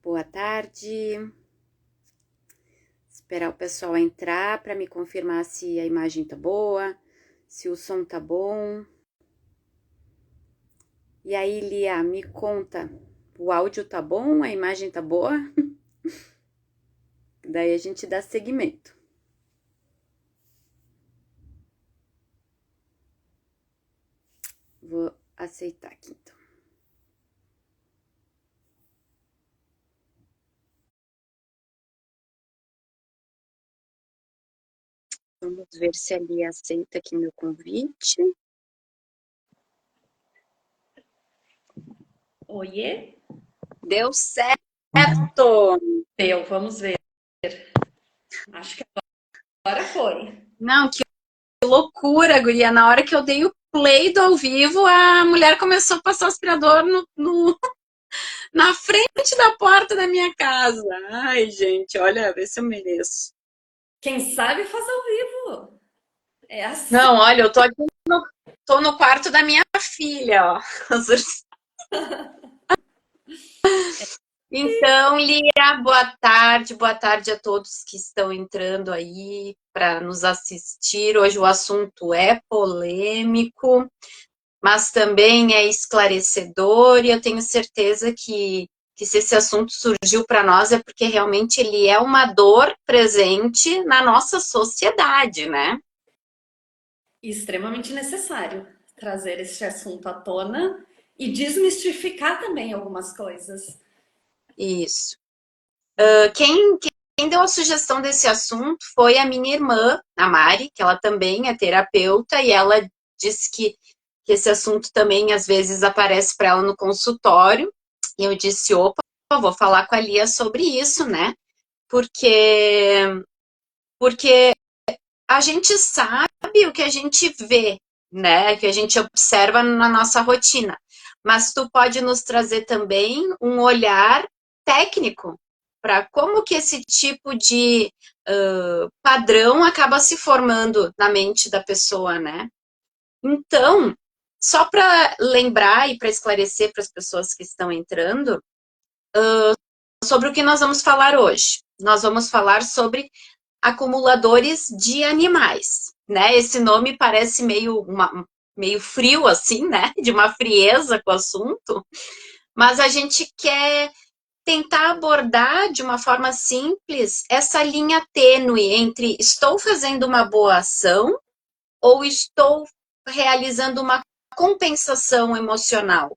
Boa tarde. Esperar o pessoal entrar para me confirmar se a imagem tá boa, se o som tá bom. E aí, Lia, me conta, o áudio tá bom? A imagem tá boa? Daí a gente dá seguimento. Vou aceitar aqui, então. Vamos ver se a Lia aceita aqui meu convite. Oiê? Deu certo! Deu, vamos ver. Acho que agora foi. Não, que loucura, guria. Na hora que eu dei o play do ao vivo, a mulher começou a passar o aspirador na frente da porta da minha casa. Ai, gente, olha, vê se eu mereço. Quem sabe faz ao vivo. É assim. Não, olha, eu tô aqui tô no quarto da minha filha, ó. Então, Lia, boa tarde a todos que estão entrando aí para nos assistir. Hoje o assunto é polêmico, mas também é esclarecedor, e eu tenho certeza que se esse assunto surgiu para nós é porque realmente ele é uma dor presente na nossa sociedade, né? Extremamente necessário trazer esse assunto à tona e desmistificar também algumas coisas. Isso. Quem deu a sugestão desse assunto foi a minha irmã, a Mari, que ela também é terapeuta, e ela disse que esse assunto também às vezes aparece para ela no consultório. E eu disse, opa, eu vou falar com a Lia sobre isso, né? Porque a gente sabe o que a gente vê, né? Que a gente observa na nossa rotina. Mas tu pode nos trazer também um olhar técnico para como que esse tipo de padrão acaba se formando na mente da pessoa, né? Então, só para lembrar e para esclarecer para as pessoas que estão entrando, sobre o que nós vamos falar hoje. Nós vamos falar sobre acumuladores de animais, né? Esse nome parece meio frio, assim, né? De uma frieza com o assunto, mas a gente quer tentar abordar de uma forma simples essa linha tênue entre estou fazendo uma boa ação ou estou realizando uma compensação emocional.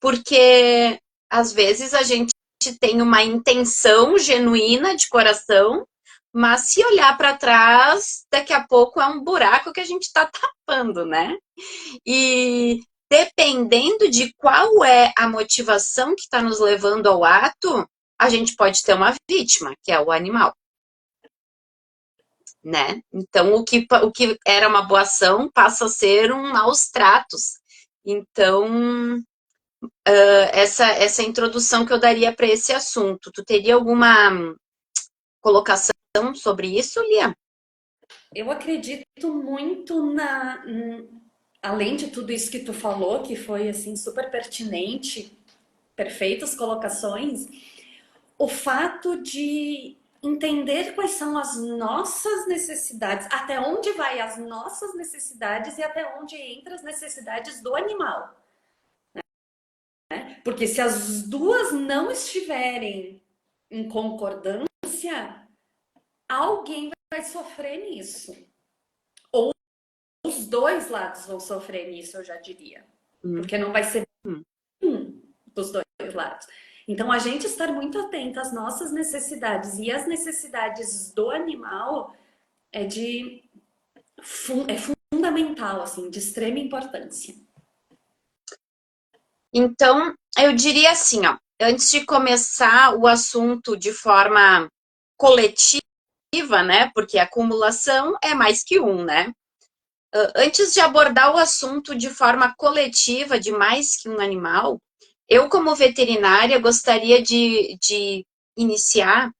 Porque às vezes a gente tem uma intenção genuína de coração, mas se olhar para trás, daqui a pouco é um buraco que a gente está tapando, né? E dependendo de qual é a motivação que está nos levando ao ato, a gente pode ter uma vítima, que é o animal, né? Então, o que era uma boa ação passa a ser um maus tratos. Então, essa introdução que eu daria para esse assunto. Tu teria alguma colocação sobre isso, Lia? Eu acredito muito além de tudo isso que tu falou, que foi assim super pertinente, perfeitas colocações, o fato de entender quais são as nossas necessidades, até onde vai as nossas necessidades e até onde entra as necessidades do animal. Porque se as duas não estiverem em concordância, alguém vai sofrer nisso. Ou os dois lados vão sofrer nisso, eu já diria. Porque não vai ser um dos dois lados. Então, a gente estar muito atento às nossas necessidades e às necessidades do animal é fundamental, assim, de extrema importância. Então, eu diria assim, ó, antes de começar o assunto de forma coletiva, né? Porque a acumulação é mais que um, né? Antes de abordar o assunto de forma coletiva de mais que um animal, eu, como veterinária, gostaria de iniciar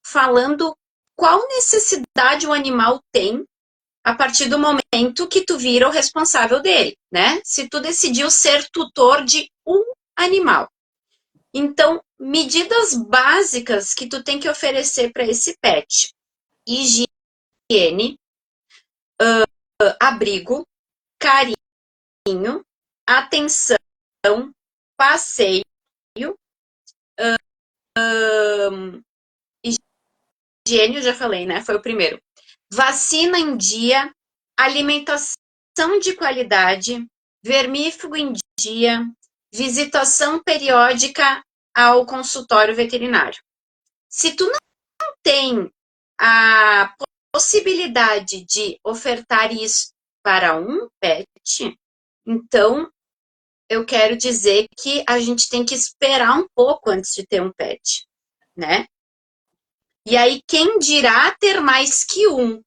falando qual necessidade o animal tem a partir do momento que tu vira o responsável dele, né? Se tu decidiu ser tutor de um animal. Então, medidas básicas que tu tem que oferecer para esse pet: higiene, abrigo, carinho, atenção, passeio, higiene, eu já falei, né? Foi o primeiro. Vacina em dia, alimentação de qualidade, vermífugo em dia, visitação periódica ao consultório veterinário. Se tu não tem a possibilidade de ofertar isso para um pet, então eu quero dizer que a gente tem que esperar um pouco antes de ter um pet, né? E aí, quem dirá ter mais que um?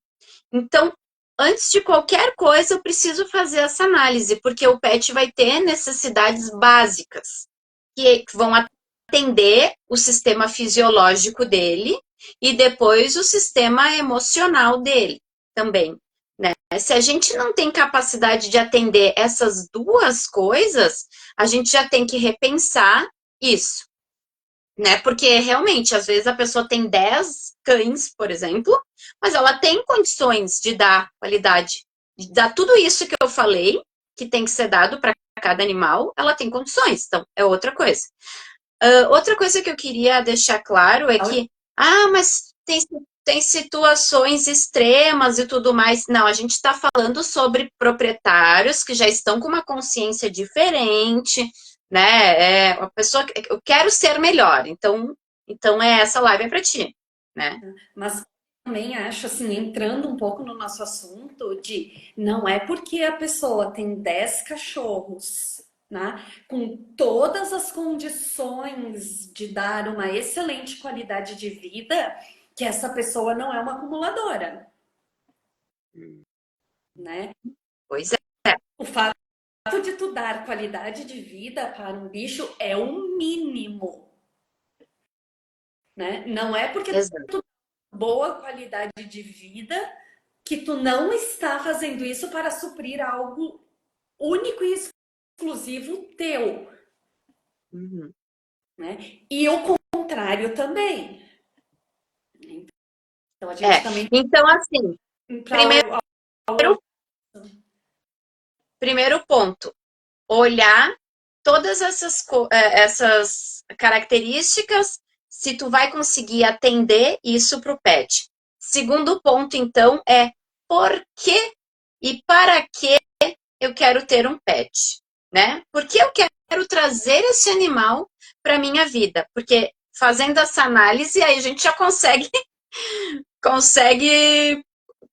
Então, antes de qualquer coisa, eu preciso fazer essa análise, porque o pet vai ter necessidades básicas que vão atender o sistema fisiológico dele e depois o sistema emocional dele também, né? Se a gente não tem capacidade de atender essas duas coisas, a gente já tem que repensar isso, né? Porque realmente, às vezes a pessoa tem 10 cães, por exemplo, mas ela tem condições de dar qualidade, de dar tudo isso que eu falei, que tem que ser dado para cada animal, ela tem condições, então é outra coisa. Outra coisa que eu queria deixar claro é que, mas tem situações extremas e tudo mais. Não, a gente está falando sobre proprietários que já estão com uma consciência diferente, né? É uma pessoa que eu quero ser melhor, então essa live é para ti, né? Mas também acho assim, entrando um pouco no nosso assunto, de não é porque a pessoa tem 10 cachorros, né, com todas as condições de dar uma excelente qualidade de vida, que essa pessoa não é uma acumuladora, né? Pois é, O fato de tu dar qualidade de vida para um bicho é o mínimo, né? Não é porque exato. boa qualidade de vida que tu não está fazendo isso para suprir algo único e exclusivo teu, Uhum. né? E o contrário também. Então a gente também Então, assim, primeiro, para primeiro ponto, olhar todas essas características, se tu vai conseguir atender isso para o pet. Segundo ponto, então, é por que e para que eu quero ter um pet, né? Por que eu quero trazer esse animal para minha vida? Porque fazendo essa análise, aí a gente já consegue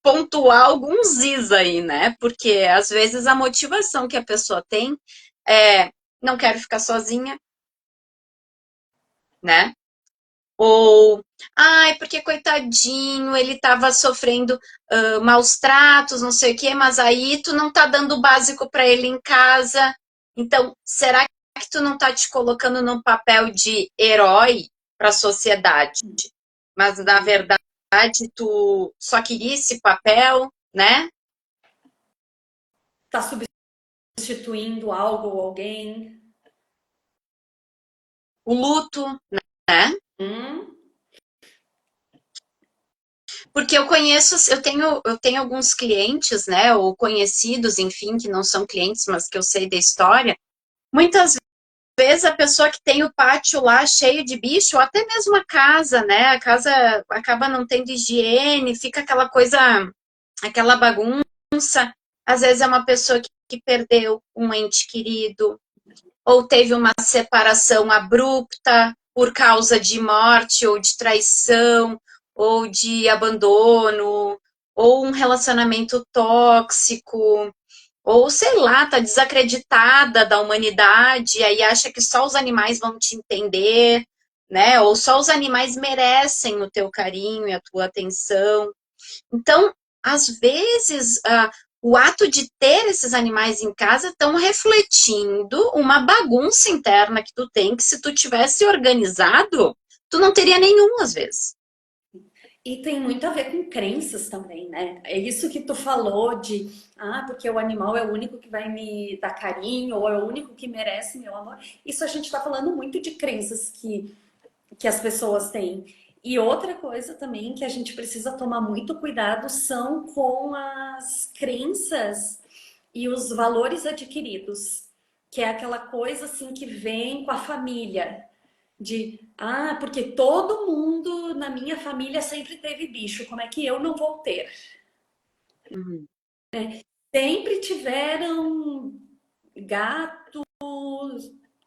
pontuar alguns is aí, né? Porque às vezes a motivação que a pessoa tem é não quero ficar sozinha, né? Ou, porque coitadinho, ele estava sofrendo maus tratos, não sei o quê, mas aí tu não tá dando o básico para ele em casa. Então, será que tu não tá te colocando num papel de herói para a sociedade? Mas na verdade tu só queria esse papel, né? tá substituindo algo ou alguém. O luto, né? Hum? Porque eu tenho alguns clientes, né, ou conhecidos, enfim, que não são clientes, mas que eu sei da história. Muitas vezes a pessoa que tem o pátio lá cheio de bicho, ou até mesmo a casa, né, a casa acaba não tendo higiene, fica aquela coisa, aquela bagunça. Às vezes é uma pessoa que perdeu um ente querido, ou teve uma separação abrupta por causa de morte ou de traição ou de abandono ou um relacionamento tóxico ou sei lá, tá desacreditada da humanidade e aí acha que só os animais vão te entender, né? Ou só os animais merecem o teu carinho e a tua atenção. Então, às vezes, o ato de ter esses animais em casa estão refletindo uma bagunça interna que tu tem, que se tu tivesse organizado, tu não teria nenhum, às vezes. E tem muito a ver com crenças também, né? É isso que tu falou de, porque o animal é o único que vai me dar carinho, ou é o único que merece meu amor. Isso a gente tá falando muito de crenças que que as pessoas têm. E outra coisa também que a gente precisa tomar muito cuidado são com as crenças e os valores adquiridos, que é aquela coisa assim que vem com a família, de porque todo mundo na minha família sempre teve bicho, como é que eu não vou ter? Uhum. Sempre tiveram gato,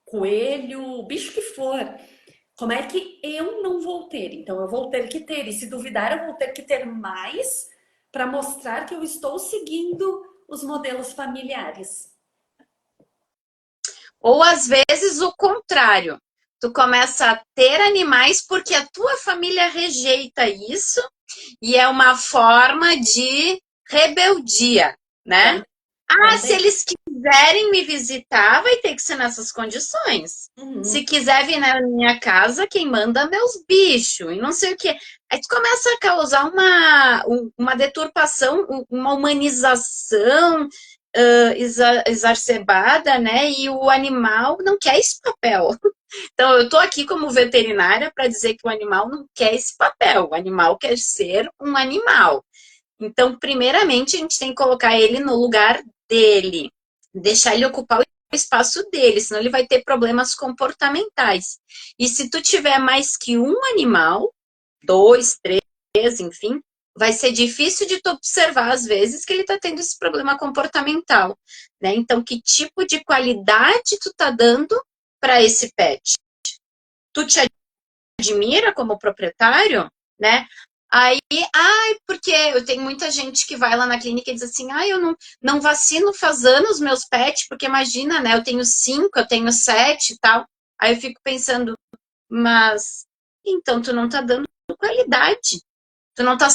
coelho, bicho que for. Como é que eu não vou ter? Então eu vou ter que ter, e se duvidar, eu vou ter que ter mais para mostrar que eu estou seguindo os modelos familiares. Ou às vezes o contrário. Tu começa a ter animais porque a tua família rejeita isso e é uma forma de rebeldia, né? Ah, se Também. eles quiserem me visitar, vai ter que ser nessas condições. Se Uhum. quiser vir na minha casa, quem manda é meus bichos, e não sei o quê. Aí tu começa a causar uma deturpação, uma humanização exacerbada, né? E o animal não quer esse papel. Então, eu estou aqui como veterinária para dizer que o animal não quer esse papel. O animal quer ser um animal. Então, primeiramente, a gente tem que colocar ele no lugar dele, deixar ele ocupar o espaço dele, senão ele vai ter problemas comportamentais. E se tu tiver mais que um animal, dois, três, enfim, vai ser difícil de tu observar, às vezes, que ele está tendo esse problema comportamental, né? Então, que tipo de qualidade tu tá dando para esse pet? Tu te admira como proprietário, né? Aí, porque eu tenho muita gente que vai lá na clínica e diz assim, eu não vacino faz anos meus pets, porque imagina, né? Eu tenho 5, eu tenho 7 e tal. Aí eu fico pensando, mas então tu não tá dando qualidade. Tu não tá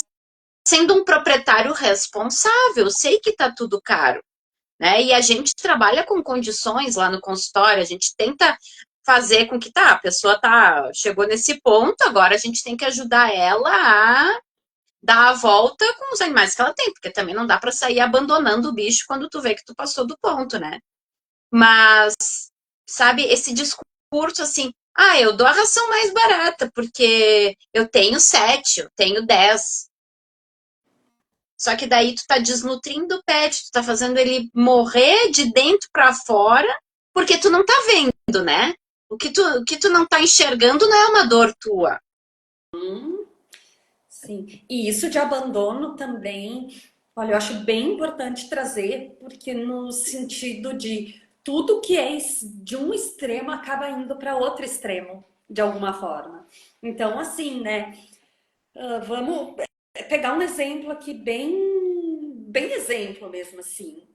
sendo um proprietário responsável. Eu sei que tá tudo caro, né? E a gente trabalha com condições lá no consultório, a gente tenta fazer com que a pessoa chegou nesse ponto, agora a gente tem que ajudar ela a dar a volta com os animais que ela tem, porque também não dá para sair abandonando o bicho quando tu vê que tu passou do ponto, né? Mas, sabe, esse discurso assim, eu dou a ração mais barata, porque eu tenho 7, eu tenho 10. Só que daí tu tá desnutrindo o pet, tu tá fazendo ele morrer de dentro para fora, porque tu não tá vendo, né? O que tu não tá enxergando não é uma dor tua. Sim. E isso de abandono também, olha, eu acho bem importante trazer, porque no sentido de tudo que é de um extremo acaba indo para outro extremo, de alguma forma. Então, assim, né? Vamos pegar um exemplo aqui bem exemplo mesmo assim.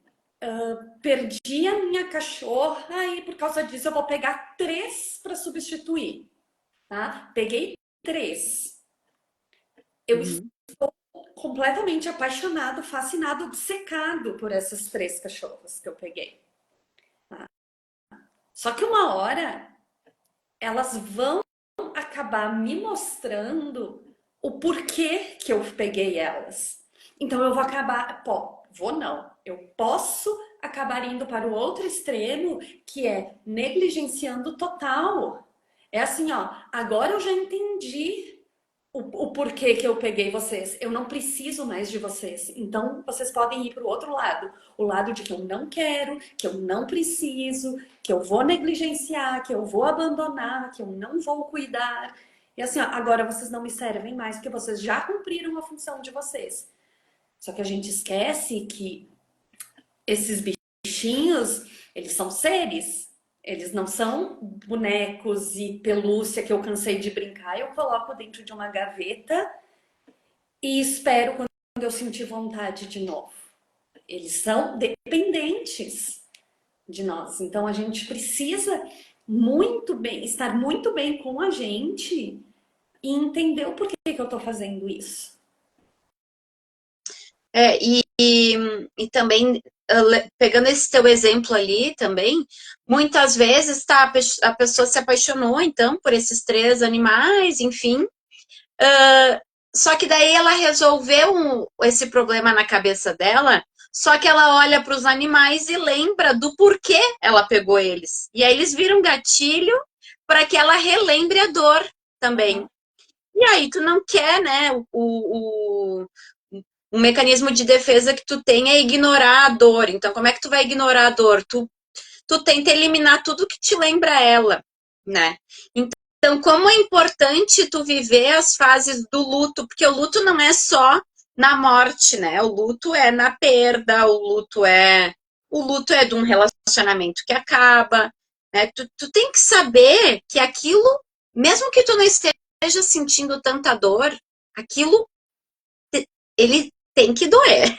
Perdi a minha cachorra e por causa disso eu vou pegar 3 para substituir, tá? Peguei 3. Eu estou Uhum. completamente apaixonado, fascinado, obcecado por essas 3 cachorras que eu peguei. Tá? Só que uma hora elas vão acabar me mostrando o porquê que eu peguei elas. Então eu vou acabar, vou não, eu posso acabar indo para o outro extremo, que é negligenciando total. É assim, ó, agora eu já entendi o porquê que eu peguei vocês. Eu não preciso mais de vocês. Então vocês podem ir para o outro lado. O lado de que eu não quero, que eu não preciso, que eu vou negligenciar, que eu vou abandonar, que eu não vou cuidar. E assim, ó, agora vocês não me servem mais porque vocês já cumpriram a função de vocês. Só que a gente esquece que esses bichinhos, eles são seres. Eles não são bonecos e pelúcia que eu cansei de brincar. Eu coloco dentro de uma gaveta e espero quando eu sentir vontade de novo. Eles são dependentes de nós. Então a gente precisa muito bem, estar muito bem com a gente e entender o porquê que eu estou fazendo isso. E também, pegando esse teu exemplo ali também, muitas vezes a pessoa se apaixonou, então, por esses 3 animais, enfim, só que daí ela resolveu esse problema na cabeça dela, só que ela olha para os animais e lembra do porquê ela pegou eles. E aí eles viram gatilho para que ela relembre a dor. também. E aí tu não quer, né, o mecanismo de defesa que tu tem é ignorar a dor. Então, como é que tu vai ignorar a dor? Tu tenta eliminar tudo que te lembra ela, né? Então, como é importante tu viver as fases do luto, porque o luto não é só na morte, né? O luto é na perda, o luto é de um relacionamento que acaba, né? Tu tem que saber que aquilo, mesmo que tu não esteja sentindo tanta dor, aquilo ele tem que doer,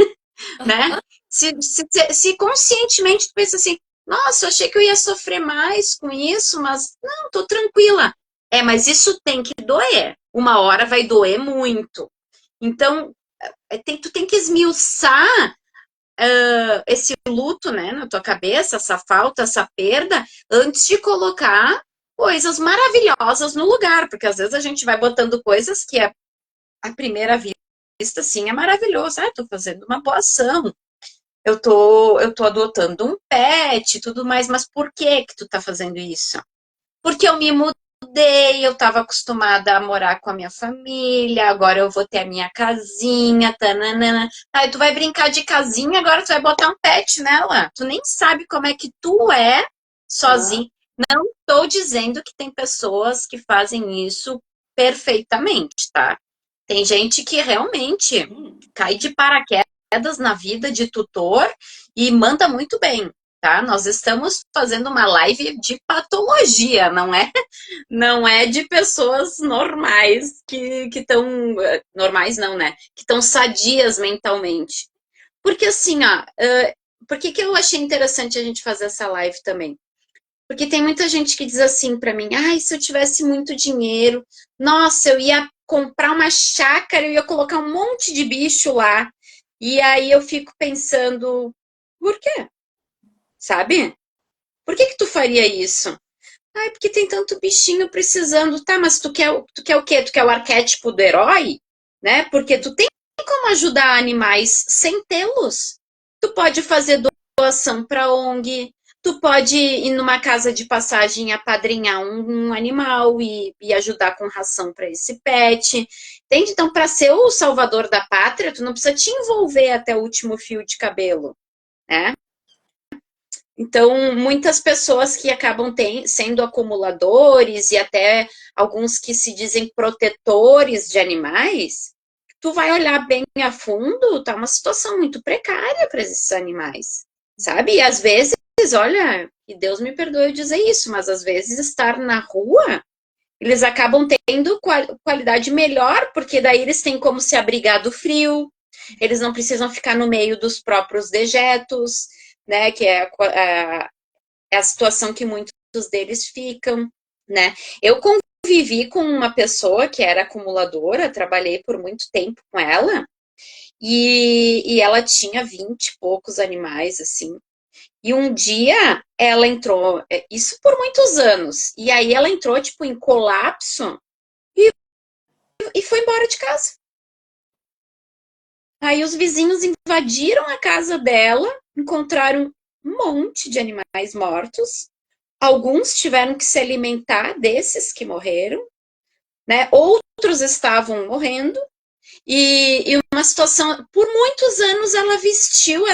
né? Se conscientemente tu pensa assim, nossa, eu achei que eu ia sofrer mais com isso, mas não, tô tranquila. Mas isso tem que doer. Uma hora vai doer muito. Então, tu tem que esmiuçar esse luto, né, na tua cabeça, essa falta, essa perda, antes de colocar coisas maravilhosas no lugar, porque às vezes a gente vai botando coisas que à primeira vista, assim, é maravilhoso. Ah, tô fazendo uma boa ação, eu tô adotando um pet e tudo mais, mas por que tu tá fazendo isso? Porque eu me mudei, eu estava acostumada a morar com a minha família, agora eu vou ter a minha casinha, tananana. Aí tu vai brincar de casinha, agora tu vai botar um pet nela. Tu nem sabe como é que tu é sozinho. Não estou dizendo que tem pessoas que fazem isso perfeitamente, tá? Tem gente que realmente cai de paraquedas na vida de tutor e manda muito bem, tá? Nós estamos fazendo uma live de patologia, não é de pessoas normais que estão normais não, né? Que estão sadias mentalmente. Porque assim, ó, por que eu achei interessante a gente fazer essa live também? Porque tem muita gente que diz assim para mim, ai, se eu tivesse muito dinheiro, nossa, eu ia comprar uma chácara, eu ia colocar um monte de bicho lá. E aí eu fico pensando, por quê? Sabe? Por que tu faria isso? Ai, porque tem tanto bichinho precisando. Tá, mas tu quer o quê? Tu quer o arquétipo do herói? Né? Porque tu tem como ajudar animais sem tê-los. Tu pode fazer doação para ONG, tu pode ir numa casa de passagem apadrinhar um animal e ajudar com ração para esse pet. Entende? Então, para ser o salvador da pátria, tu não precisa te envolver até o último fio de cabelo, né? Então, muitas pessoas que acabam sendo acumuladores e até alguns que se dizem protetores de animais, tu vai olhar bem a fundo, tá uma situação muito precária para esses animais, sabe? E às vezes, olha, e Deus me perdoe eu dizer isso, mas às vezes estar na rua, eles acabam tendo qualidade melhor, porque daí eles têm como se abrigar do frio, eles não precisam ficar no meio dos próprios dejetos, né, que é a situação que muitos deles ficam, né? Eu convivi com uma pessoa que era acumuladora, trabalhei por muito tempo com ela, e ela tinha 20 e poucos animais, assim. E um dia ela entrou, isso por muitos anos, e aí ela entrou, tipo, em colapso e foi embora de casa. Aí os vizinhos invadiram a casa dela, encontraram um monte de animais mortos. Alguns tiveram que se alimentar desses que morreram, né? Outros estavam morrendo. E uma situação, por muitos anos ela vestiu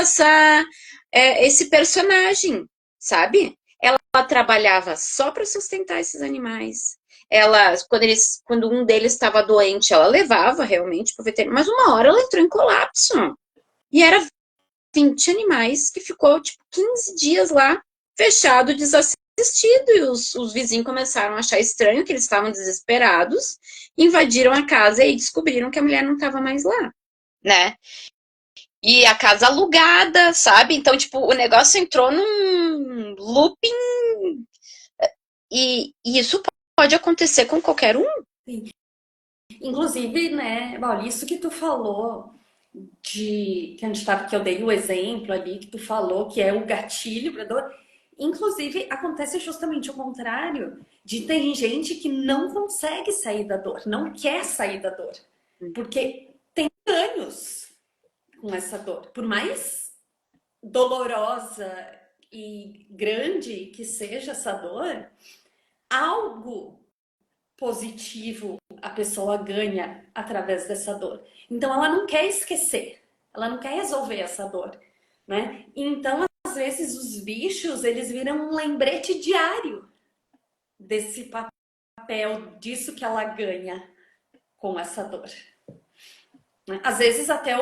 esse personagem, sabe? Ela trabalhava só para sustentar esses animais. Quando um deles estava doente, ela levava realmente para o veterinário, mas uma hora ela entrou em colapso. E era 20 animais que ficou tipo 15 dias lá, fechado, desassistido. E os vizinhos começaram a achar estranho, que eles estavam desesperados, invadiram a casa e descobriram que a mulher não estava mais lá, né? E a casa alugada, sabe? Então, tipo, o negócio entrou num looping e isso pode acontecer com qualquer um. Sim. Inclusive, né, Paulo, isso que tu falou que eu dei o exemplo ali, que tu falou que é o gatilho para dor. Inclusive, acontece justamente o contrário, de tem gente que não consegue sair da dor, não quer sair da dor, porque tem anos com essa dor. Por mais dolorosa e grande que seja essa dor, algo positivo a pessoa ganha através dessa dor. Então ela não quer esquecer, ela não quer resolver essa dor, né? Então às vezes os bichos eles viram um lembrete diário desse papel, disso que ela ganha com essa dor. Às vezes até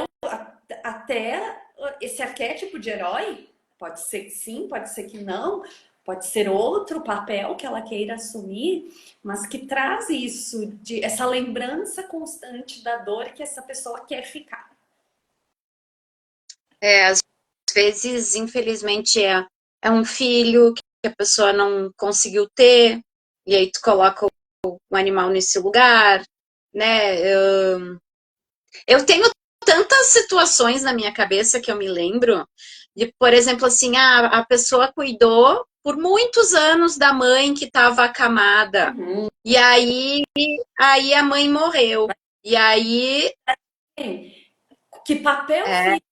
esse arquétipo de herói pode ser que sim, pode ser que não, pode ser outro papel que ela queira assumir, mas que traz isso, essa lembrança constante da dor que essa pessoa quer ficar. Às vezes, infelizmente, é um filho que a pessoa não conseguiu ter, e aí tu coloca o animal nesse lugar, né? Eu tenho tantas situações na minha cabeça que eu me lembro de, por exemplo, assim, a pessoa cuidou por muitos anos da mãe que estava acamada, Uhum. e aí a mãe morreu, e aí Que papel é, fica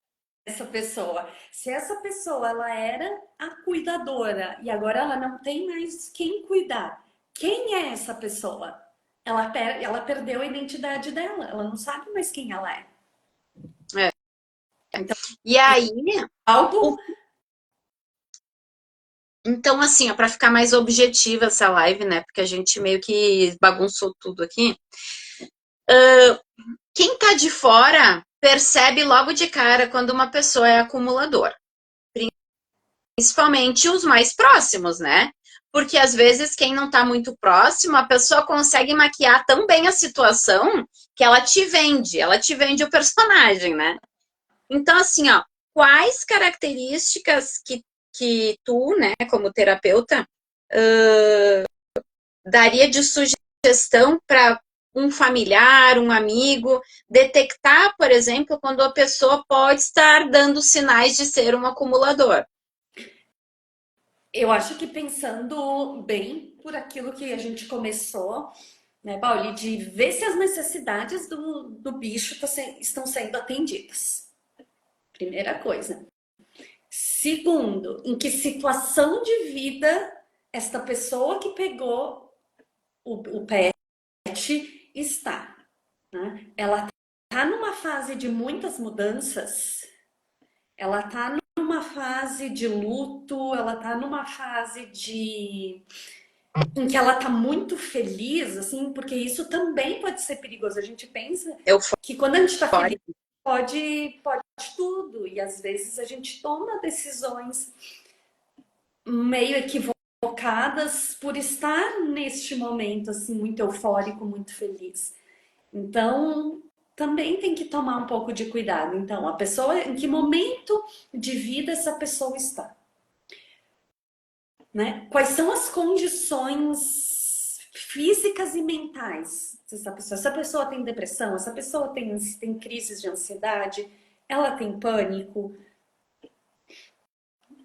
essa pessoa? Se essa pessoa ela era a cuidadora e agora ela não tem mais quem cuidar, quem é essa pessoa? Ela perdeu a identidade dela, ela não sabe mais quem ela é. é. Então, E aí algo. então, assim, para ficar mais objetiva essa live, né? Porque a gente meio que bagunçou tudo aqui. Quem tá de fora percebe logo de cara quando uma pessoa é acumuladora. Principalmente os mais próximos, né? Porque às vezes quem não tá muito próximo, a pessoa consegue maquiar tão bem a situação que ela te vende o personagem, né? Então, assim, ó, quais características que tu, né, como terapeuta, daria de sugestão para um familiar, um amigo, detectar, por exemplo, quando a pessoa pode estar dando sinais de ser um acumulador? Eu acho que pensando bem por aquilo que a gente começou, né, Pauli, de ver se as necessidades do bicho estão sendo atendidas. Primeira coisa. Segundo, em que situação de vida esta pessoa que pegou o pet está, né? Ela está numa fase de muitas mudanças, ela está numa fase de luto, ela está numa fase em que ela está muito feliz, assim, porque isso também pode ser perigoso. A gente pensa que quando a gente está feliz pode tudo, e às vezes a gente toma decisões meio equivocadas por estar neste momento assim muito eufórico, muito feliz. Então, também tem que tomar um pouco de cuidado. Então, a pessoa, em que momento de vida essa pessoa está, né? Quais são as condições físicas e mentais dessa pessoa? Essa pessoa tem depressão, essa pessoa tem crises de ansiedade, ela tem pânico,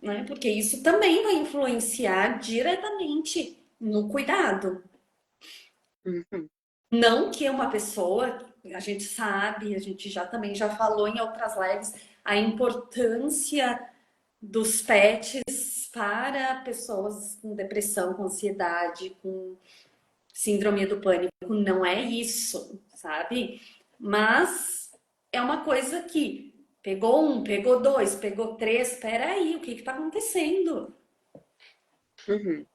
né? Porque isso também vai influenciar diretamente no cuidado. Uhum. Não que uma pessoa, a gente sabe, a gente também já falou em outras lives, a importância dos pets para pessoas com depressão, com ansiedade, com síndrome do pânico. Não é isso, sabe? Mas é uma coisa que pegou um, pegou dois, pegou três, peraí, o que está acontecendo? Uhum.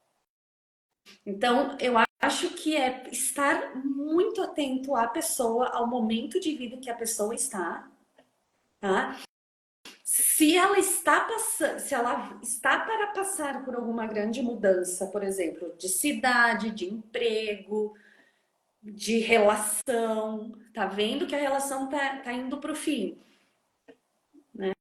Então, eu acho que é estar muito atento à pessoa, ao momento de vida que a pessoa está, tá? Se ela está passando, se ela está para passar por alguma grande mudança, por exemplo, de cidade, de emprego, de relação, tá vendo que a relação tá indo para o fim, né?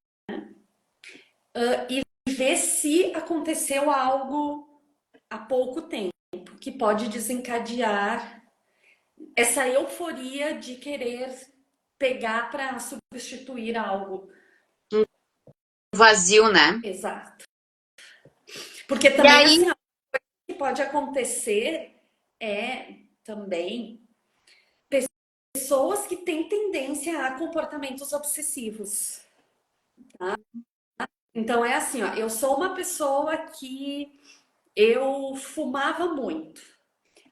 E ver se aconteceu algo há pouco tempo que pode desencadear essa euforia de querer pegar para substituir algo. Vazio, né? Exato. Porque E também aí, assim, ó, o que pode acontecer é também pessoas que têm tendência a comportamentos obsessivos. Tá? Então é assim, ó, eu sou uma pessoa que eu fumava muito.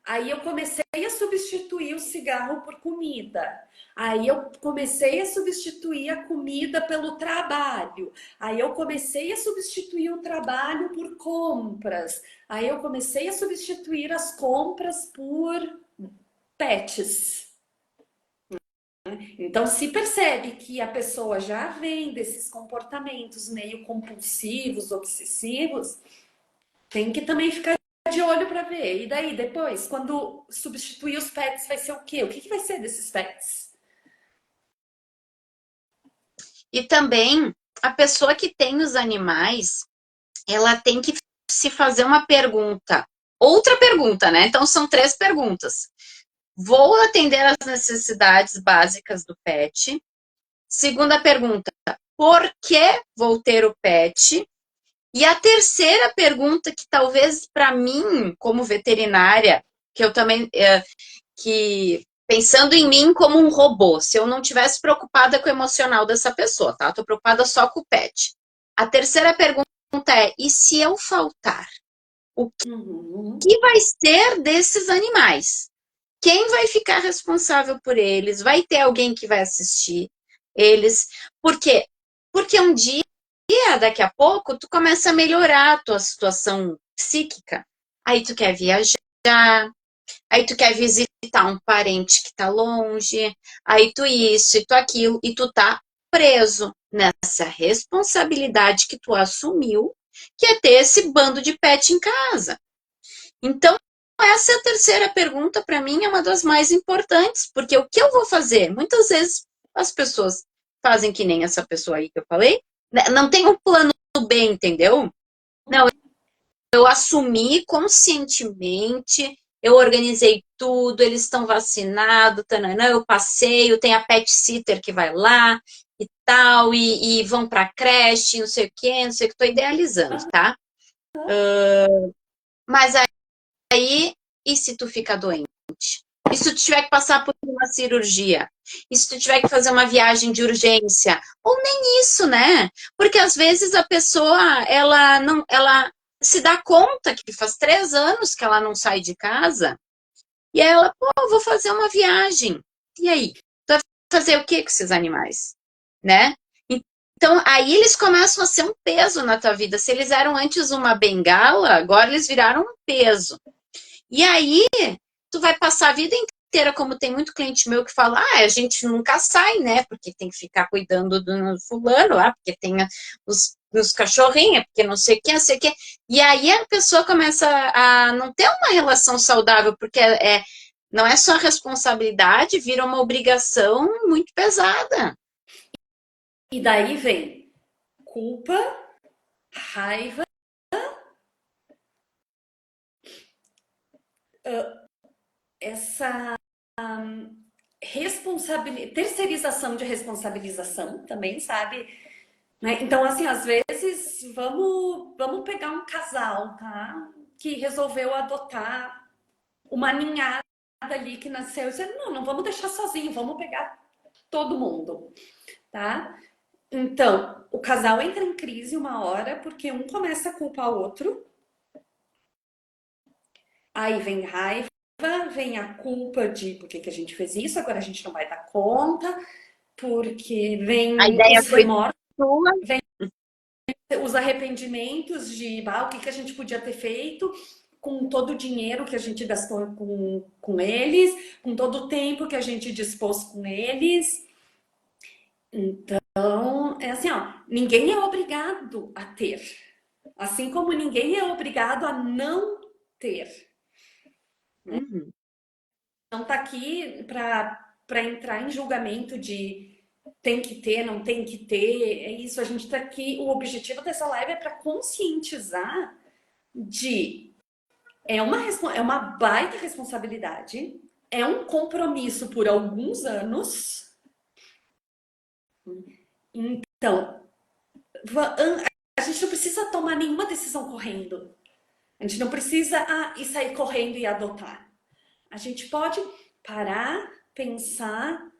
Aí eu comecei a substituir o cigarro por comida. Aí eu comecei a substituir a comida pelo trabalho. Aí eu comecei a substituir o trabalho por compras. Aí eu comecei a substituir as compras por pets. Então, se percebe que a pessoa já vem desses comportamentos meio compulsivos, obsessivos, tem que também ficar de olho para ver. E daí, depois, quando substituir os pets, vai ser o quê? O que vai ser desses pets? E também a pessoa que tem os animais, ela tem que se fazer uma pergunta. Outra pergunta, né? Então são 3 perguntas. Vou atender às necessidades básicas do pet? Segunda pergunta, por que vou ter o pet? E a terceira pergunta, que talvez para mim, como veterinária, que eu também, que pensando em mim como um robô, se eu não tivesse preocupada com o emocional dessa pessoa, tá? Estou preocupada só com o pet. A terceira pergunta é, e se eu faltar? O que vai ser desses animais? Quem vai ficar responsável por eles? Vai ter alguém que vai assistir eles? Por quê? Porque um dia, daqui a pouco, tu começa a melhorar a tua situação psíquica. Aí tu quer viajar, aí tu quer visitar um parente que tá longe, aí tu isso e tu aquilo, e tu tá preso nessa responsabilidade que tu assumiu, que é ter esse bando de pet em casa. Então, essa é a terceira pergunta, para mim, é uma das mais importantes, porque o que eu vou fazer? Muitas vezes as pessoas fazem que nem essa pessoa aí que eu falei, não tem um plano B, entendeu? Não, eu assumi conscientemente, eu organizei tudo, eles estão vacinados, tananã, eu passeio, tem a pet sitter que vai lá e tal, e vão pra creche, não sei o quê, não sei o que, estou idealizando, tá? Mas aí, e se tu fica doente? E se tu tiver que passar por uma cirurgia? E se tu tiver que fazer uma viagem de urgência? Ou nem isso, né? Porque às vezes a pessoa, ela se dá conta que faz 3 anos que ela não sai de casa, e ela, pô, vou fazer uma viagem. E aí? Tu vai fazer o que com esses animais? Né? Então, aí eles começam a ser um peso na tua vida. Se eles eram antes uma bengala, agora eles viraram um peso. E aí, tu vai passar a vida inteira, como tem muito cliente meu que fala, a gente nunca sai, né? Porque tem que ficar cuidando do fulano lá, porque tem os cachorrinhos, porque não sei o que, não sei o que. E aí a pessoa começa a não ter uma relação saudável, porque não é só responsabilidade, vira uma obrigação muito pesada. E daí vem culpa, raiva, essa terceirização de responsabilização também, sabe? Né? Então, assim, às vezes, vamos pegar um casal, tá? Que resolveu adotar uma ninhada ali que nasceu. Dizer, não vamos deixar sozinho, vamos pegar todo mundo, tá? Então, o casal entra em crise uma hora porque um começa a culpar o outro. Aí vem raiva, vem a culpa de por que a gente fez isso, agora a gente não vai dar conta, porque A vem ideia os foi remorsos, tua. vem os arrependimentos de o que a gente podia ter feito com todo o dinheiro que a gente gastou com eles, com todo o tempo que a gente dispôs com eles. Então, é assim, ó, ninguém é obrigado a ter. Assim como ninguém é obrigado a não ter. Uhum. Não tá aqui para entrar em julgamento de tem que ter, não tem que ter. É isso, a gente tá aqui. O objetivo dessa live é para conscientizar de é uma baita responsabilidade, é um compromisso por alguns anos. Então, a gente não precisa tomar nenhuma decisão correndo. A gente não precisa ir sair correndo e adotar. A gente pode parar, pensar,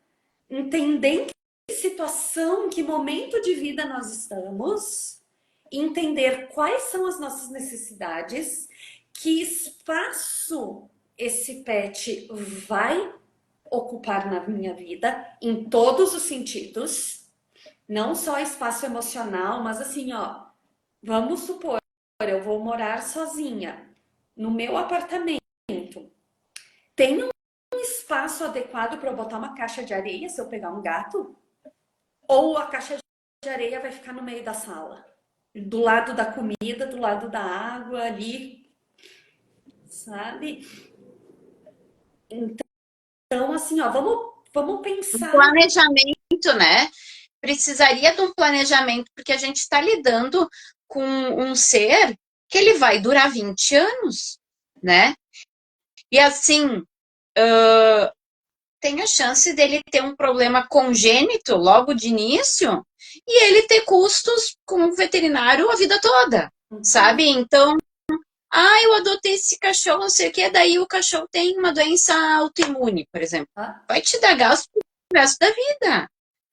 entender em que situação, em que momento de vida nós estamos, entender quais são as nossas necessidades, que espaço esse pet vai ocupar na minha vida em todos os sentidos, não só espaço emocional, mas assim, ó, vamos supor, eu vou morar sozinha no meu apartamento. Tem um espaço adequado para eu botar uma caixa de areia se eu pegar um gato? Ou a caixa de areia vai ficar no meio da sala? Do lado da comida, do lado da água, ali, sabe? Então, assim, ó, vamos Um pensar. planejamento, né? Precisaria de um planejamento, porque a gente está lidando com um ser que ele vai durar 20 anos, né? E assim, tem a chance dele ter um problema congênito logo de início e ele ter custos com o veterinário a vida toda, sabe? Então, eu adotei esse cachorro, não sei o que, daí o cachorro tem uma doença autoimune, por exemplo. Ah, Vai te dar gasto pro resto da vida,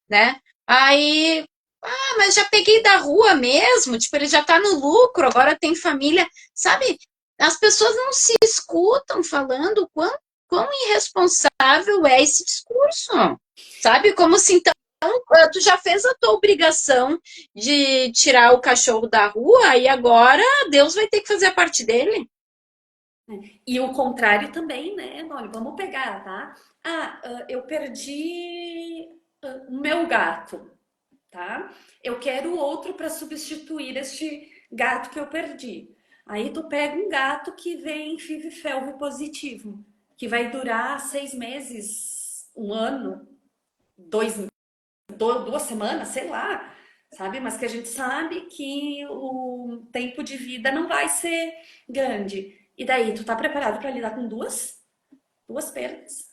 né? Aí, mas já peguei da rua mesmo, tipo, ele já tá no lucro, agora tem família, sabe? As pessoas não se escutam falando o quão irresponsável é esse discurso, sabe? Como se então tu já fez a tua obrigação de tirar o cachorro da rua e agora Deus vai ter que fazer a parte dele. e o contrário também, né? Olha, vamos pegar, tá? Eu perdi o meu gato, tá? Eu quero outro para substituir este gato que eu perdi. Aí tu pega um gato que vem FIV-FeLV positivo, que vai durar 6 meses, um ano, 2 semanas, sei lá, sabe? Mas que a gente sabe que o tempo de vida não vai ser grande. E daí, tu tá preparado para lidar com duas perdas?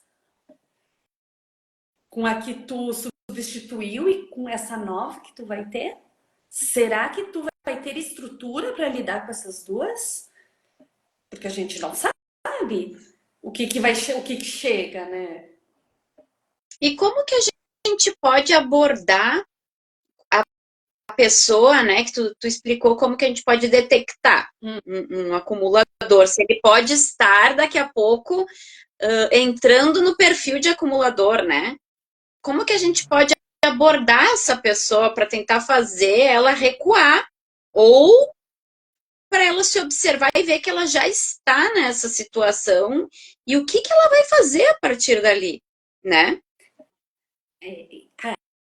Com a que tu substituiu e com essa nova que tu vai ter? Será que tu vai ter estrutura para lidar com essas duas? Porque a gente não sabe o que chega, né? E como que a gente pode abordar a pessoa, né, que tu explicou como que a gente pode detectar um acumulador, se ele pode estar daqui a pouco entrando no perfil de acumulador, né? Como que a gente pode abordar essa pessoa para tentar fazer ela recuar ou para ela se observar e ver que ela já está nessa situação e o que que ela vai fazer a partir dali, né?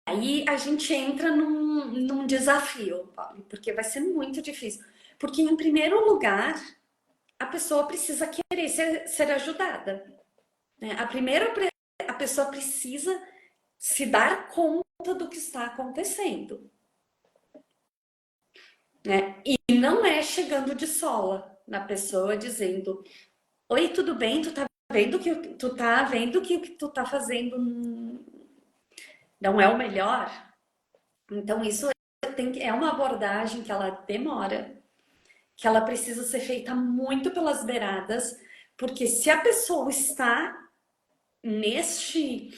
Aí a gente entra num desafio, Paulo, porque vai ser muito difícil. Porque, em primeiro lugar, a pessoa precisa querer ser ajudada. Né? A pessoa precisa se dar conta do que está acontecendo. Né? E não é chegando de sola na pessoa dizendo: Oi, tudo bem? Tu tá vendo que o que tu tá fazendo não é o melhor? Então, isso é uma abordagem que ela demora, que ela precisa ser feita muito pelas beiradas, porque se a pessoa está neste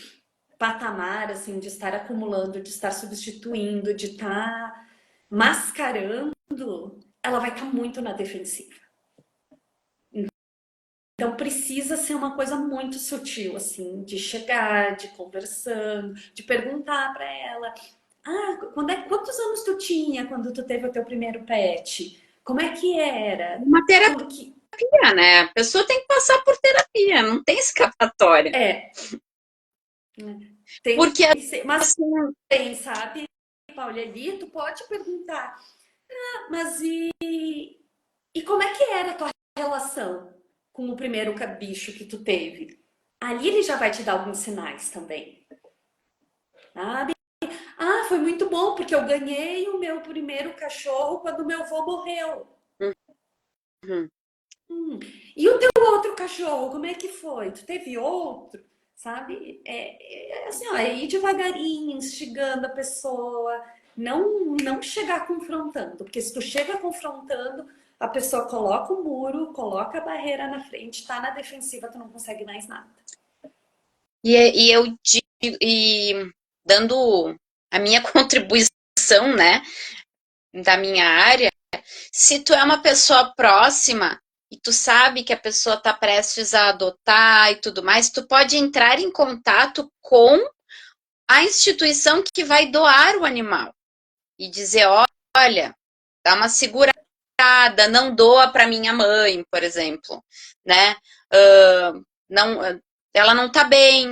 patamar, assim, de estar acumulando, de estar substituindo, de estar mascarando, ela vai estar muito na defensiva. Então precisa ser uma coisa muito sutil, assim, de chegar, de conversando, de perguntar para ela: quantos anos tu tinha quando tu teve o teu primeiro pet? Como é que era? Uma terapia, Porque né? A pessoa tem que passar por terapia, não tem escapatória. é, tem Porque que ser, mas assim, tem, sabe, Paulo, ali tu pode perguntar: mas e como é que era a tua relação com o primeiro bicho que tu teve? Ali ele já vai te dar alguns sinais também, sabe? Foi muito bom, porque eu ganhei o meu primeiro cachorro quando meu avô morreu. uhum. E o teu outro cachorro, como é que foi? Tu teve outro? Sabe? É assim, ó, é ir devagarinho, instigando a pessoa, não chegar confrontando, porque se tu chega confrontando, a pessoa coloca o muro, coloca a barreira na frente, tá na defensiva, tu não consegue mais nada. E eu digo, e dando a minha contribuição, né, da minha área, se tu é uma pessoa próxima, e tu sabe que a pessoa está prestes a adotar e tudo mais, tu pode entrar em contato com a instituição que vai doar o animal e dizer, olha, dá uma segurada, não doa para minha mãe, por exemplo, né? Não, ela não está bem,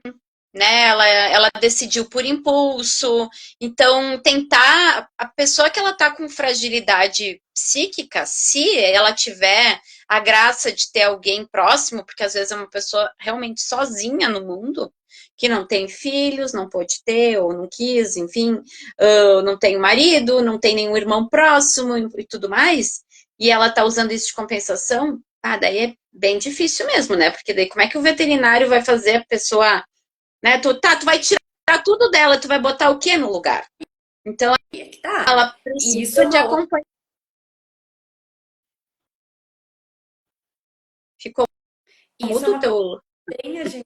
né? Ela decidiu por impulso. Então, tentar a pessoa que ela está com fragilidade psíquica, se ela tiver a graça de ter alguém próximo, porque às vezes é uma pessoa realmente sozinha no mundo, que não tem filhos, não pôde ter, ou não quis, enfim, não tem marido, não tem nenhum irmão próximo e tudo mais, e ela está usando isso de compensação, daí é bem difícil mesmo, né? Porque daí como é que o veterinário vai fazer a pessoa, né? Tu vai tirar tudo dela, tu vai botar o que no lugar? Então, E é que tá. ela E isso é precisa de uma outra. acompanhamento. Ficou Isso é mudo o uma coisa teu. que também a gente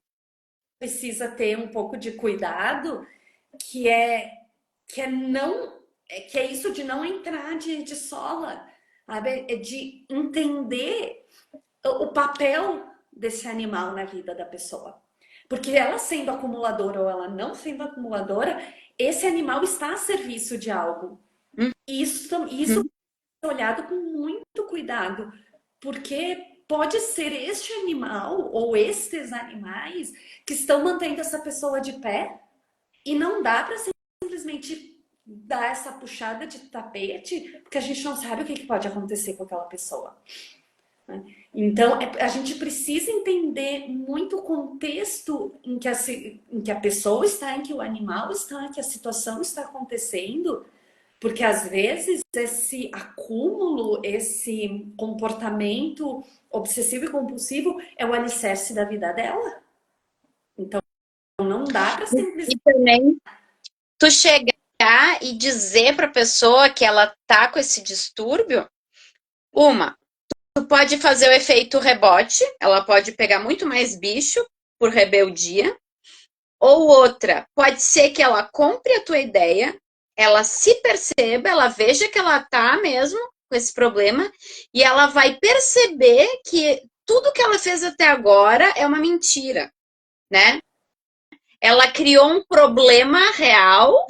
precisa ter um pouco de cuidado, que é que é não que é isso de não entrar de sola, sabe? É de entender o papel desse animal na vida da pessoa. Porque ela sendo acumuladora ou ela não sendo acumuladora, esse animal está a serviço de algo. Isso Uhum. é olhado com muito cuidado, porque pode ser este animal ou estes animais que estão mantendo essa pessoa de pé e não dá para simplesmente dar essa puxada de tapete, porque a gente não sabe o que pode acontecer com aquela pessoa. Né? Então, a gente precisa entender muito o contexto em que a pessoa está, em que o animal está, em que a situação está acontecendo, porque às vezes esse acúmulo, esse comportamento obsessivo e compulsivo é o alicerce da vida dela. Então, não dá para E simplesmente. também tu chegar e dizer para a pessoa que ela tá com esse distúrbio, uma, tu pode fazer o efeito rebote, ela pode pegar muito mais bicho por rebeldia, ou outra, pode ser que ela compre a tua ideia, ela se perceba, ela veja que ela tá mesmo com esse problema e ela vai perceber que tudo que ela fez até agora é uma mentira, né? Ela criou um problema real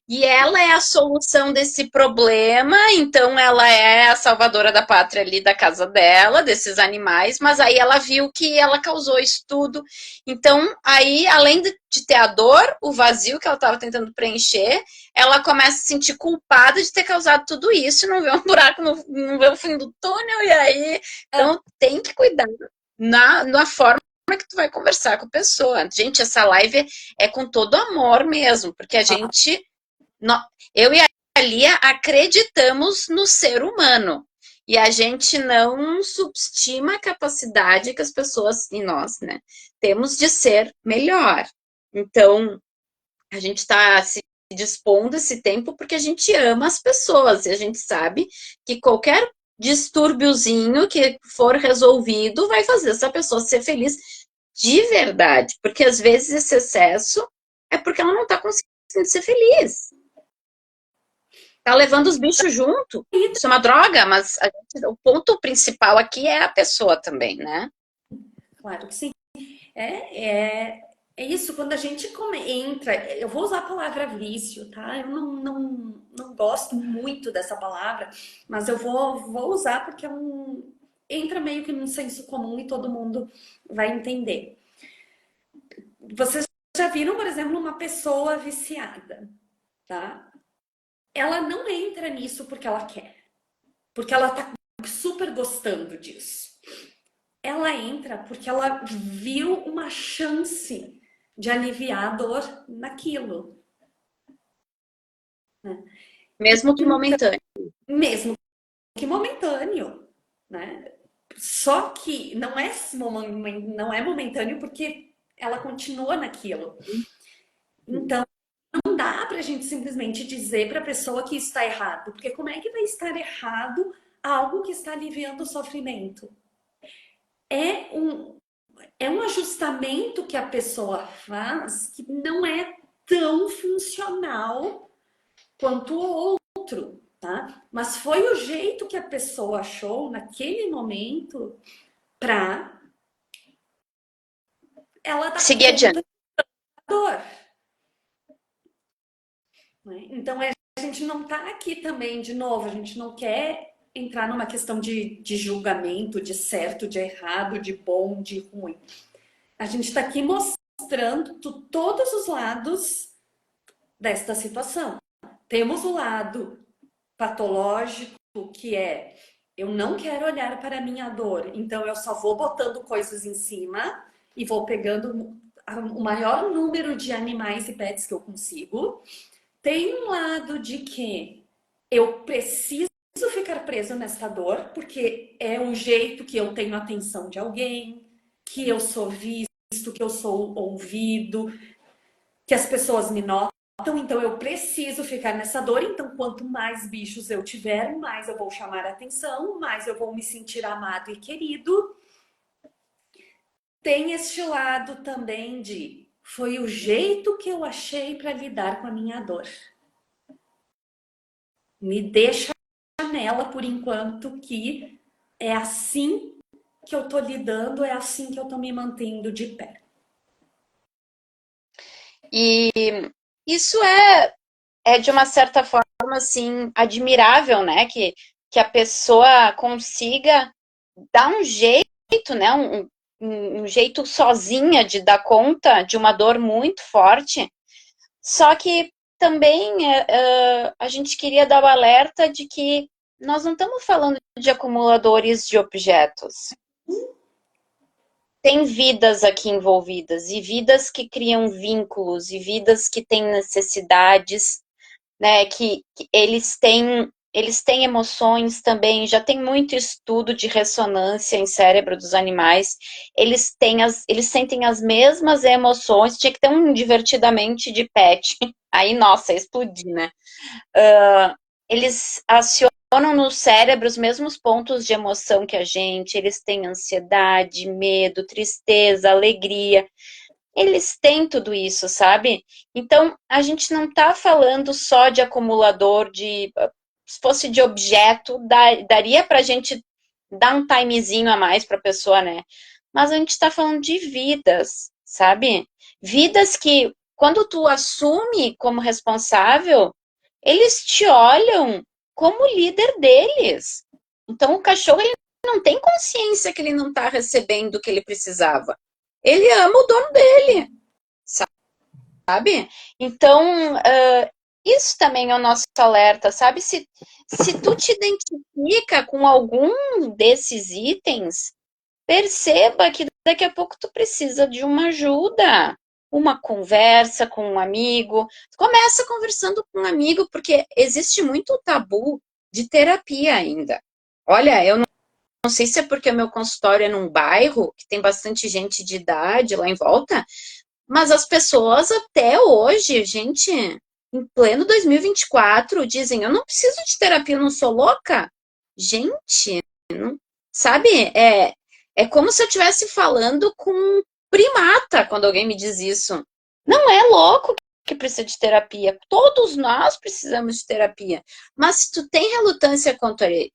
e ela é a solução desse problema, então ela é a salvadora da pátria ali da casa dela, desses animais, mas aí ela viu que ela causou isso tudo. Então, aí, além de ter a dor, o vazio que ela estava tentando preencher, ela começa a se sentir culpada de ter causado tudo isso, não vê um buraco, não vê o fim do túnel, e aí, então tem que cuidar na forma que tu vai conversar com a pessoa. Gente, essa live é com todo amor mesmo, porque a gente eu e a Lia acreditamos no ser humano. E a gente não subestima a capacidade que as pessoas, e nós, né, temos de ser melhor. Então, a gente está se dispondo esse tempo porque a gente ama as pessoas e a gente sabe que qualquer distúrbiozinho que for resolvido vai fazer essa pessoa ser feliz de verdade. Porque às vezes esse excesso é porque ela não está conseguindo ser feliz. Tá levando os bichos junto. Isso é uma droga, mas o ponto principal aqui é a pessoa também, né? Claro que sim. É isso, quando a gente entra, eu vou usar a palavra vício, tá? Eu não gosto muito dessa palavra, mas eu vou usar porque entra meio que num senso comum e todo mundo vai entender. Vocês já viram, por exemplo, uma pessoa viciada, tá? Ela não entra nisso porque ela quer, porque ela tá super gostando disso. Ela entra porque ela viu uma chance de aliviar a dor naquilo. Né? Mesmo que Então, momentâneo. mesmo que momentâneo, né? Só que não é momentâneo porque ela continua naquilo. Então, não dá pra gente simplesmente dizer pra pessoa que está errado, porque como é que vai estar errado algo que está aliviando o sofrimento? É um, é um ajustamento que a pessoa faz que não é tão funcional quanto o outro. tá? Mas foi o jeito que a pessoa achou naquele momento para ela dar Seguir adiante. conta da dor. Né? Então a gente não está aqui também, de novo, a gente não quer entrar numa questão de julgamento, de certo, de errado, de bom, de ruim. A gente está aqui mostrando todos os lados desta situação. Temos o lado patológico, que é eu não quero olhar para a minha dor, então eu só vou botando coisas em cima e vou pegando o maior número de animais e pets que eu consigo. Tem um lado de que eu preciso ficar preso nessa dor, porque é o jeito que eu tenho atenção de alguém, que eu sou visto, que eu sou ouvido, que as pessoas me notam, então eu preciso ficar nessa dor. Então, quanto mais bichos eu tiver, mais eu vou chamar a atenção, mais eu vou me sentir amado e querido. Tem este lado também de foi o jeito que eu achei para lidar com a minha dor. Me deixa nela por enquanto, que é assim que eu tô lidando, é assim que eu tô me mantendo de pé. E isso é de uma certa forma, assim, admirável, né? Que a pessoa consiga dar um jeito, né? Um jeito sozinha de dar conta de uma dor muito forte. Só que também a gente queria dar o alerta de que nós não estamos falando de acumuladores de objetos. Tem vidas aqui envolvidas, e vidas que criam vínculos, e vidas que têm necessidades, né? Que eles têm emoções também, já tem muito estudo de ressonância em cérebro dos animais, eles sentem as mesmas emoções, tinha que ter um divertidamente de pet, aí, nossa, explodir, né? Eles acionam no cérebro os mesmos pontos de emoção que a gente, eles têm ansiedade, medo, tristeza, alegria, eles têm tudo isso, sabe? Então, a gente não está falando só de acumulador, se fosse de objeto, daria para a gente dar um timezinho a mais para a pessoa, né? Mas a gente está falando de vidas, sabe? Vidas que, quando tu assume como responsável, eles te olham como líder deles. Então, o cachorro, ele não tem consciência que ele não está recebendo o que ele precisava. Ele ama o dono dele, sabe? Então, isso também é o nosso alerta, sabe? Se tu te identifica com algum desses itens, perceba que daqui a pouco tu precisa de uma ajuda, uma conversa com um amigo. Começa conversando com um amigo, porque existe muito tabu de terapia ainda. Olha, eu não sei se é porque o meu consultório é num bairro que tem bastante gente de idade lá em volta, mas as pessoas até hoje, gente, em pleno 2024, dizem: eu não preciso de terapia, eu não sou louca. Gente, não, sabe? É como se eu estivesse falando com um primata quando alguém me diz isso. Não é louco que precisa de terapia. Todos nós precisamos de terapia. Mas se tu tem relutância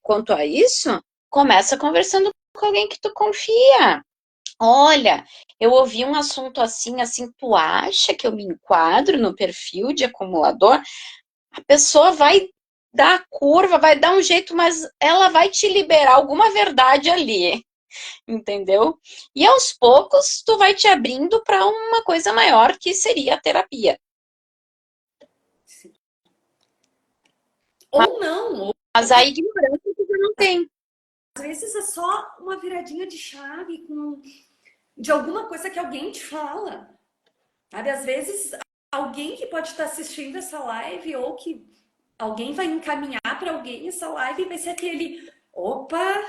quanto a isso, começa conversando com alguém que tu confia. Olha, eu ouvi um assunto assim, assim, tu acha que eu me enquadro no perfil de acumulador? A pessoa vai dar a curva, vai dar um jeito, mas ela vai te liberar alguma verdade ali, entendeu? E aos poucos tu vai te abrindo para uma coisa maior que seria a terapia. Ou não, ou Mas a ignorância tu não tem. às vezes é só uma viradinha de chave de alguma coisa que alguém te fala. Sabe? Às vezes alguém que pode estar assistindo essa live ou que alguém vai encaminhar para alguém essa live vai ser aquele, opa,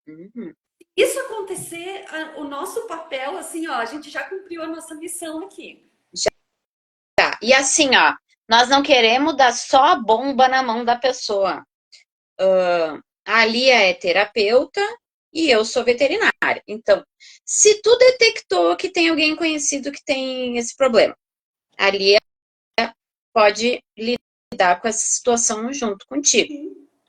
Uhum. isso acontecer, o nosso papel, assim, ó, a gente já cumpriu a nossa missão aqui. Tá. E assim, ó, nós não queremos dar só a bomba na mão da pessoa. A Lia é terapeuta e eu sou veterinária. Então, se tu detectou que tem alguém conhecido que tem esse problema, a Lia pode lidar com essa situação junto contigo.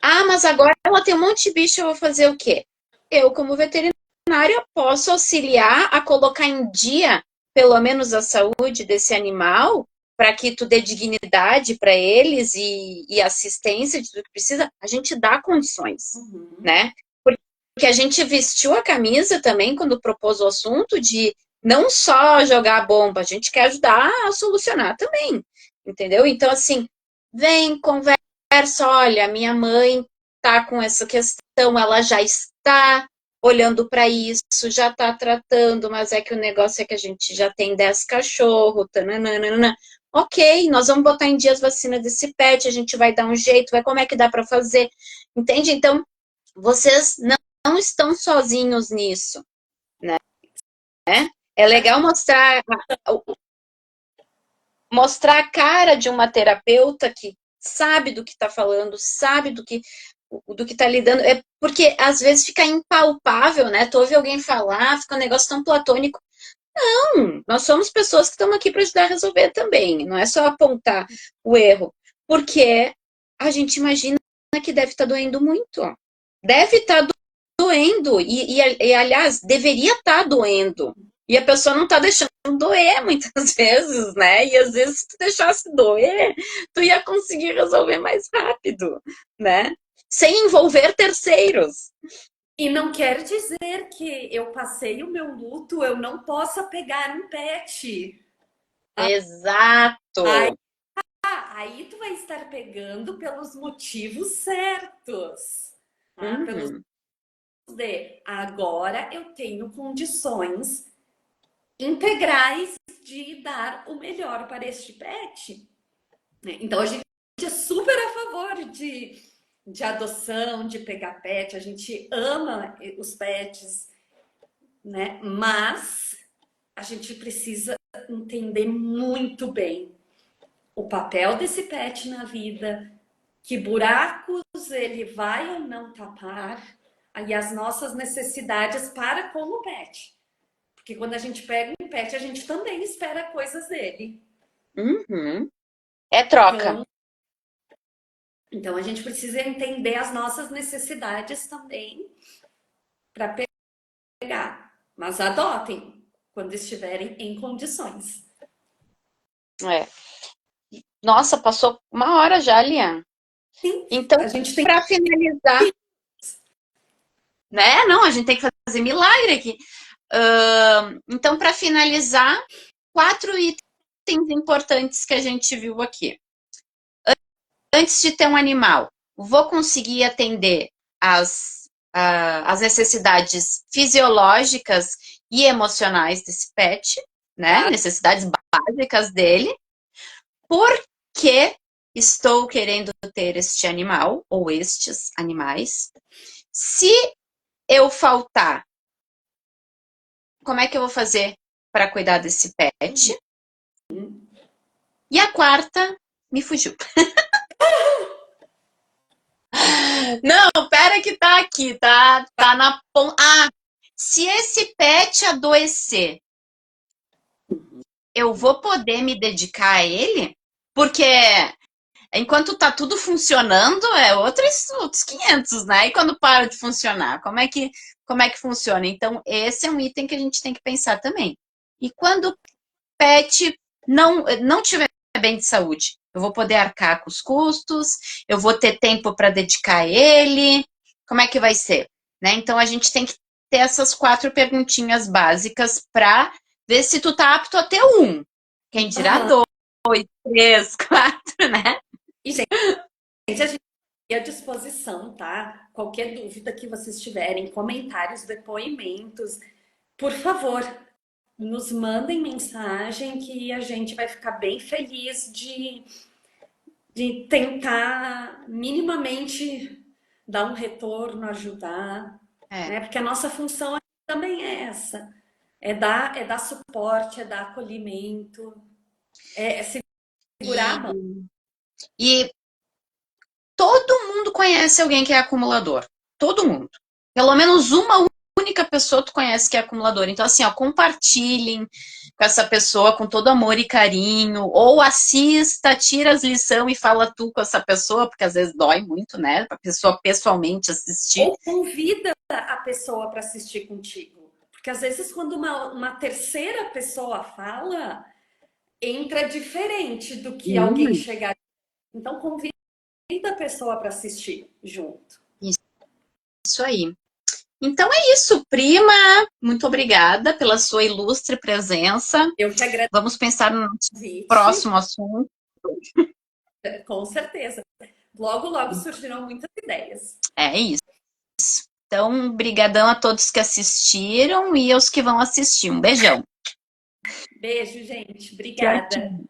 Ah, mas agora ela tem um monte de bicho, eu vou fazer o quê? Eu, como veterinária, posso auxiliar a colocar em dia, pelo menos, a saúde desse animal, para que tu dê dignidade para eles e assistência de tudo que precisa. A gente dá condições, né? Porque a gente vestiu a camisa também quando propôs o assunto de não só jogar a bomba, a gente quer ajudar a solucionar também, entendeu? Então, assim, vem, conversa, olha, minha mãe tá com essa questão, ela já está olhando para isso, já está tratando, mas é que o negócio é que a gente já tem 10 cachorros, tananana. Ok, nós vamos botar em dia as vacinas desse pet, a gente vai dar um jeito, vai como é que dá para fazer, entende? Então, vocês não estão sozinhos nisso, né? É legal mostrar a cara de uma terapeuta que sabe do que está falando, sabe do que está lidando, é porque às vezes fica impalpável, né? Tu ouve alguém falar, fica um negócio tão platônico. Não, nós somos pessoas que estamos aqui para ajudar a resolver também, não é só apontar o erro, porque a gente imagina que deve estar doendo muito. Deve estar doendo, e aliás, deveria estar doendo. E a pessoa não está deixando doer muitas vezes, né? E às vezes, se tu deixasse doer, tu ia conseguir resolver mais rápido, né? Sem envolver terceiros. E não quer dizer que eu passei o meu luto, eu não possa pegar um pet. Aí, Exato. aí tu vai estar pegando pelos motivos certos. Tá? Pelos Uhum. de agora eu tenho condições integrais de dar o melhor para este pet. Então a gente é super a favor de adoção, de pegar pet, a gente ama os pets, né? Mas a gente precisa entender muito bem o papel desse pet na vida, que buracos ele vai ou não tapar, e as nossas necessidades para com o pet. Porque quando a gente pega um pet, a gente também espera coisas dele. Uhum. É troca. Então a gente precisa entender as nossas necessidades também para pegar. Mas adotem quando estiverem em condições. É. Nossa, passou uma hora já, Lian. Sim, Então, a gente tem. para finalizar, né? Não, a gente tem que fazer milagre aqui. Então, para finalizar, 4 itens importantes que a gente viu aqui. Antes de ter um animal, vou conseguir atender as necessidades fisiológicas e emocionais desse pet, né? Tá? Necessidades básicas dele. Por que estou querendo ter este animal ou estes animais? Se eu faltar, como é que eu vou fazer para cuidar desse pet? E a quarta me fugiu. Não, pera que tá aqui, tá na ponta. Ah, se esse pet adoecer, eu vou poder me dedicar a ele? Porque enquanto tá tudo funcionando, é outros 500, né? E quando para de funcionar, como é que funciona? Então, esse é um item que a gente tem que pensar também. E quando o pet não tiver bem de saúde, eu vou poder arcar com os custos, eu vou ter tempo para dedicar a ele, como é que vai ser? Né? Então, a gente tem que ter essas 4 perguntinhas básicas para ver se tu tá apto a ter um. Quem dirá Uhum. 2, 3, 4, né? E, gente, a gente à disposição, tá? Qualquer dúvida que vocês tiverem, comentários, depoimentos, por favor, nos mandem mensagem que a gente vai ficar bem feliz de tentar minimamente dar um retorno, ajudar, É. né? Porque a nossa função também é essa, é dar suporte, é dar acolhimento, é segurar a E, mão. e todo mundo conhece alguém que é acumulador. Todo mundo. Pelo menos uma única pessoa tu conhece que é acumuladora. Então, assim, ó, compartilhem com essa pessoa com todo amor e carinho, ou assista, tira as lições e fala tu com essa pessoa, porque às vezes dói muito, né? Pra pessoa pessoalmente assistir. Ou convida a pessoa para assistir contigo. Porque às vezes, quando uma terceira pessoa fala, entra diferente do que alguém chegar. Então, convida a pessoa para assistir junto. Isso aí. Então é isso, prima. Muito obrigada pela sua ilustre presença. Eu que agradeço Vamos pensar no o convite, próximo assunto. com certeza. Logo, logo surgirão muitas ideias. É isso. Então, brigadão a todos que assistiram e aos que vão assistir. Um beijão. Beijo, gente. Tchau, Obrigada. tchau.